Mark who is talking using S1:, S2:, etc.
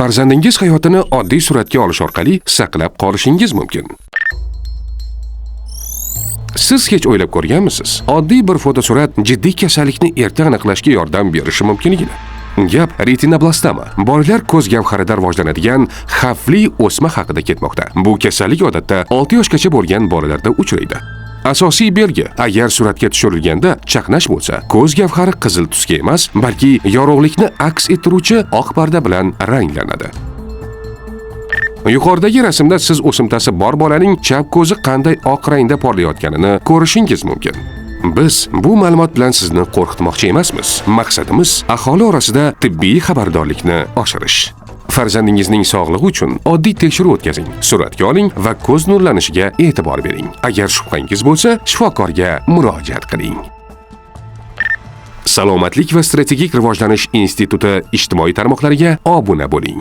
S1: Farzandingiz hayotini oddiy suratga olish orqali saqlab qolishingiz mumkin. Siz hech o'ylab ko'rganmisiz? Oddiy bir fotosurat jiddiy kasallikni erta aniqlashga yordam berishi mumkinligini. Gap retinoblastoma, bolalar ko'z gavharida rivojlanadigan xavfli o'sma haqida ketmoqda. Bu kasallik odatda 6 yoshgacha bo'lgan bolalarda uchraydi. Asosiy belgi, agar suratga tushirilganda chaqnash bo'lsa, ko'z gavhari qizil tusga emas, balki yorug'likni aks ettiruvchi oq parda bilan ranglanadi. Yuqoridagi rasmda siz o'simtasi bor bolaning chap ko'zi qanday oq rangda porlayotganini ko'rishingiz mumkin. Biz bu ma'lumot bilan sizni qo'rqitmoqchi emasmiz. Maqsadimiz aholi orasida tibbiy xabardorlikni oshirish. Farzandingizning sog'lig'i uchun oddiy tekshiruv o'tkazing, suratga oling va ko'z nurlanishiga e'tibor bering. Agar shubhangiz bo'lsa, shifokorga murojaat qiling. Salomatlik va strategik rivojlanish instituti ijtimoiy tarmoqlariga obuna bo'ling.